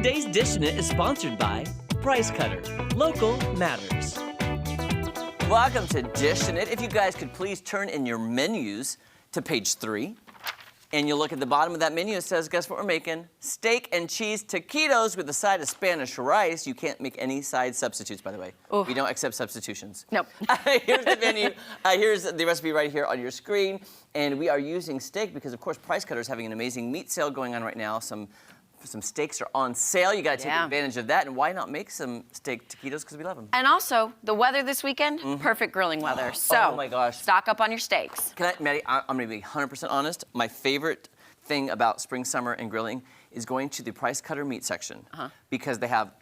Today's Dishin' It is sponsored by Price Cutter. Local matters. Welcome to Dishin' It. If you guys could please turn in your menus to page 3. And you'll look at the bottom of that menu. It says, guess what we're making? Steak and cheese taquitos with a side of Spanish rice. You can't make any side substitutes, by the way. Ooh. We don't accept substitutions. Nope. Here's the menu. Here's the recipe right here on your screen. And we are using steak because, of course, Price Cutter is having an amazing meat sale going on right now. Some steaks are on sale. You got to take advantage of that. And why not make some steak taquitos? Because we love them. And also, the weather this weekend, perfect grilling weather. So, oh my gosh. Stock up on your steaks. Maddie, I'm going to be 100% honest. My favorite thing about spring, summer, and grilling is going to the Price Cutter meat section because they have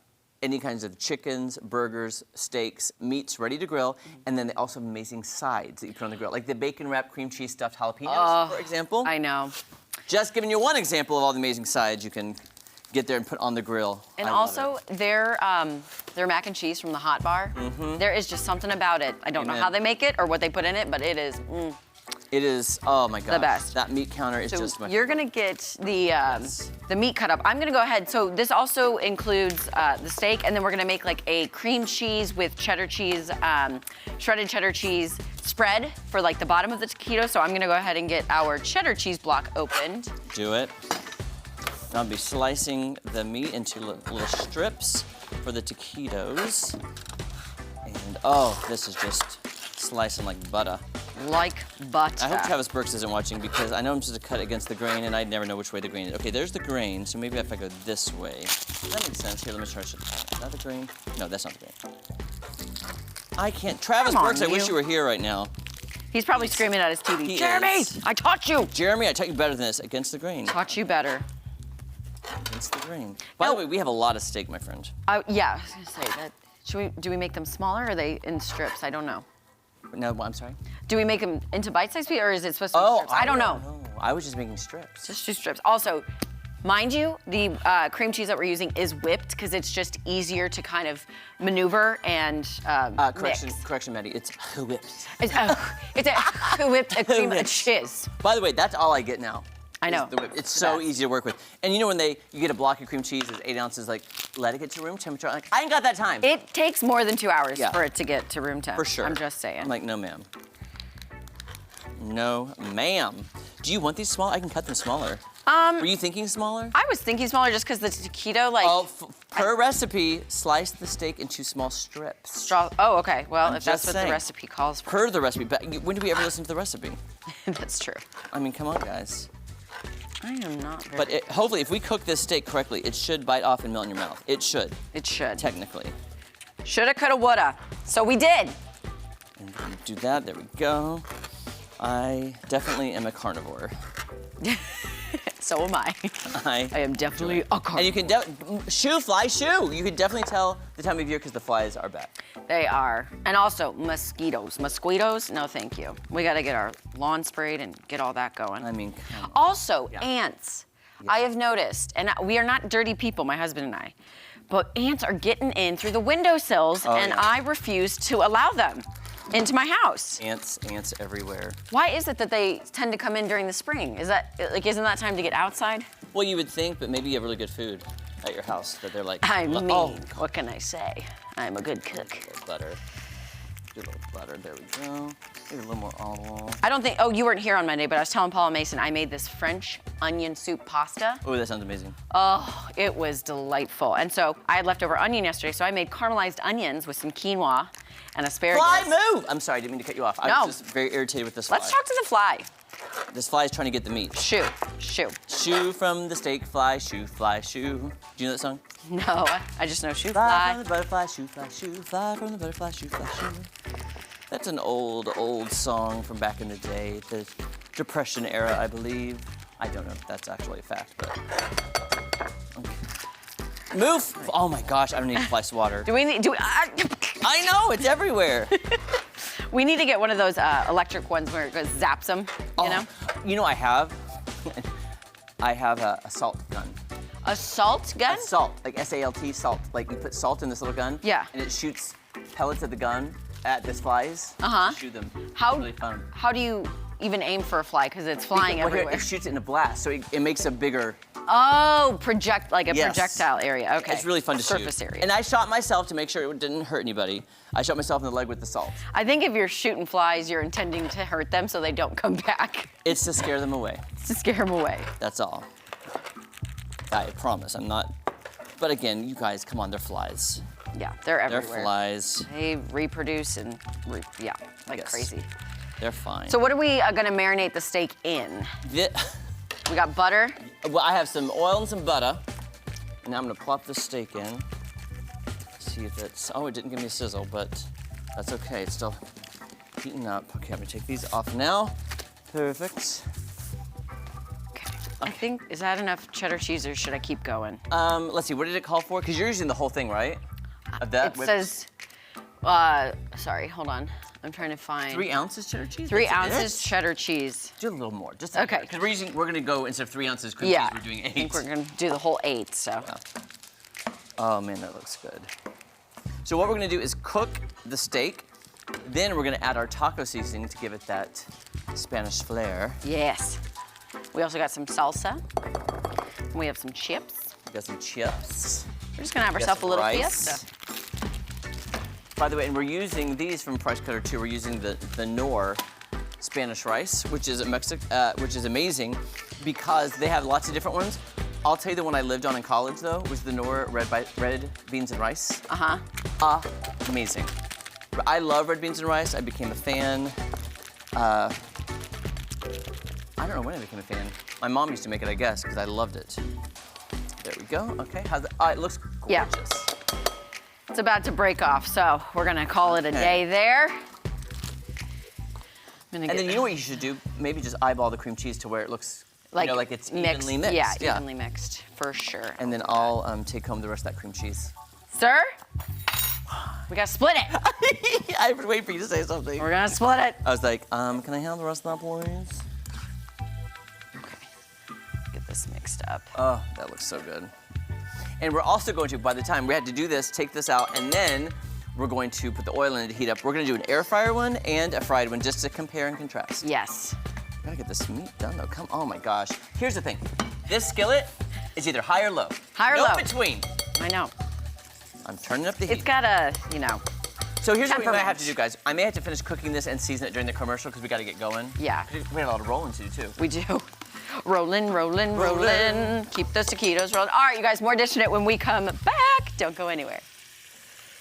any kinds of chickens, burgers, steaks, meats ready to grill, and then they also have amazing sides that you put on the grill, like the bacon wrapped cream cheese stuffed jalapenos, for example. I know. Just giving you one example of all the amazing sides you can get there and put on the grill. And also, their mac and cheese from the Hot Bar, there is just something about it. I don't know how they make it or what they put in it, but it is, It is, oh my gosh. The best. That meat counter is so just my you're gonna get the meat cut up. I'm gonna go ahead, so this also includes the steak, and then we're gonna make like a cream cheese with cheddar cheese, shredded cheddar cheese spread for like the bottom of the taquito. So I'm gonna go ahead and get our cheddar cheese block opened. Do it. I'll be slicing the meat into little strips for the taquitos. And oh, this is just slicing like butter. Like butter. I hope Travis Burks isn't watching because I know I'm supposed to cut against the grain and I never know which way the grain is. Okay, there's the grain, so maybe if I go this way. That makes sense. Here, let me try. Is that the grain? No, that's not the grain. I can't. Travis Burks, I wish you were here right now. He's probably screaming at his TV. Jeremy, I taught you. Jeremy, I taught you better than this. Against the grain. Taught you better. Against the grain. By the way, we have a lot of steak, my friend. Yeah, I was gonna say that. Do we make them smaller or are they in strips? I don't know. No, I'm sorry? Do we make them into bite-sized pieces or is it supposed to be strips? I don't know. I was just making strips. Just 2 strips. Also, mind you, the cream cheese that we're using is whipped because it's just easier to kind of maneuver and Correction, Maddie. It's whipped. It's a whipped cream cheese. By the way, that's all I get now. I know. It's so easy to work with. And you know when you get a block of cream cheese that's 8 ounces, like, let it get to room temperature. I'm like, I ain't got that time. It takes more than 2 hours for it to get to room temp. For sure. I'm just saying. I'm like, no, ma'am. No, ma'am. Do you want these small? I can cut them smaller. Were you thinking smaller? I was thinking smaller just because the taquito, like... Oh, per recipe, slice the steak into small strips. Oh, okay. Well, if that's what the recipe calls for. Per the recipe. But when do we ever listen to the recipe? That's true. I mean, come on, guys. I am not very... But hopefully, if we cook this steak correctly, it should bite off and melt in your mouth. It should. It should. Technically. Shoulda, coulda, woulda. So we did. And do that. There we go. I definitely am a carnivore. So am I. I am definitely a carnivore. And you can fly shoo. You can definitely tell the time of year because the flies are back. They are. And also mosquitoes. Mosquitoes? No, thank you. We got to get our lawn sprayed and get all that going. I mean, come on. Also, ants. Yeah. I have noticed, and we are not dirty people, my husband and I, but ants are getting in through the windowsills, and I refuse to allow them into my house. Ants everywhere. Why is it that they tend to come in during the spring? Is that, like, isn't that time to get outside? Well, you would think, but maybe you have really good food at your house that they're like, I mean, what can I say? I'm a good cook. A little butter. Do a little butter, there we go. Maybe a little more olive oil. I don't think, oh, you weren't here on Monday, but I was telling Paula Mason I made this French onion soup pasta. Oh, that sounds amazing. Oh, it was delightful. And so I had leftover onion yesterday, so I made caramelized onions with some quinoa and asparagus. Fly, move! I'm sorry, I didn't mean to cut you off. I was just very irritated with this fly. Let's talk to the fly. This fly is trying to get the meat. Shoo. Shoo from the steak, fly, shoo, fly, shoo. Do you know that song? No, I just know shoo, fly. fly. From the butterfly, shoo, fly, shoo, fly from the butterfly, shoo, fly, shoo. That's an old song from back in the day, the Depression era, I believe. I don't know if that's actually a fact, but. Okay. Move! Oh my gosh, I don't need to apply water. I know, it's everywhere. We need to get one of those electric ones where it goes zaps them, you know? You know, I have a salt gun. A salt gun? A salt, like S-A-L-T, salt. Like you put salt in this little gun. Yeah. And it shoots pellets at the gun at the flies. Shoot them. It's really fun. How do you even aim for a fly? Because it's flying everywhere. It shoots it in a blast, so it makes a bigger Oh, like a Yes. projectile area. Okay. It's really fun to Surface shoot. area. And I shot myself to make sure it didn't hurt anybody. I shot myself in the leg with the salt. I think if you're shooting flies, you're intending to hurt them so they don't come back. It's to scare them away. It's to scare them away. That's all. I promise, I'm not. But again, you guys, come on, they're flies. Yeah, they're everywhere. They're flies. They reproduce and like Yes. crazy. They're fine. So what are we gonna marinate the steak in? We got butter. Well, I have some oil and some butter. And now I'm gonna plop the steak in. See if it's, oh, it didn't give me a sizzle, but that's okay. It's still heating up. Okay, I'm gonna take these off now. Perfect. Okay. I think, is that enough cheddar cheese or should I keep going? Let's see, what did it call for? Because you're using the whole thing, right? Of that? It says, sorry, hold on. I'm trying to find. 3 ounces cheddar cheese? 3 That's ounces it? cheddar cheese. Do a little more, just Okay. Because we're gonna go, instead of 3 ounces cream Yeah, cheese, we're doing 8. I think we're gonna do the whole 8, so. Oh man, that looks good. So what we're gonna do is cook the steak, then we're gonna add our taco seasoning to give it that Spanish flair. Yes. We also got some salsa. And we have some chips. We got some chips. We're just gonna have We got ourselves a some little rice. fiesta. By the way, and we're using these from Price Cutter too. We're using the Knorr Spanish rice, which is amazing because they have lots of different ones. I'll tell you the one I lived on in college though was the Knorr red beans and rice. Amazing. I love red beans and rice. I became a fan. I don't know when I became a fan. My mom used to make it, I guess, because I loved it. There we go. Okay, how's that? It looks gorgeous. Yeah. It's about to break off, so we're gonna call it a day there. And then you know what you should do? Maybe just eyeball the cream cheese to where it looks like it's evenly mixed. Yeah, evenly mixed, for sure. And then I'll take home the rest of that cream cheese. Sir, we gotta split it. I was waiting for you to say something. We're gonna split it. I was like, can I have the rest of that, please? Okay, get this mixed up. Oh, that looks so good. And we're also going to, by the time we had to do this, take this out, and then we're going to put the oil in it to heat up. We're gonna do an air fryer one and a fried one just to compare and contrast. Yes. Gotta get this meat done though. Oh my gosh. Here's the thing. This skillet is either high or low. High or low. No between. I know. I'm turning up the heat. It's got a, So here's what we might have to temperament. do, guys. I may have to finish cooking this and season it during the commercial because we gotta get going. Yeah. We had a lot of rolling to do too. We do. Rolling, rolling, rolling. Keep those taquitos rolling. All right, you guys, more dishing it when we come back. Don't go anywhere.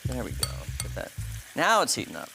There we go. Get that. Now it's heating up.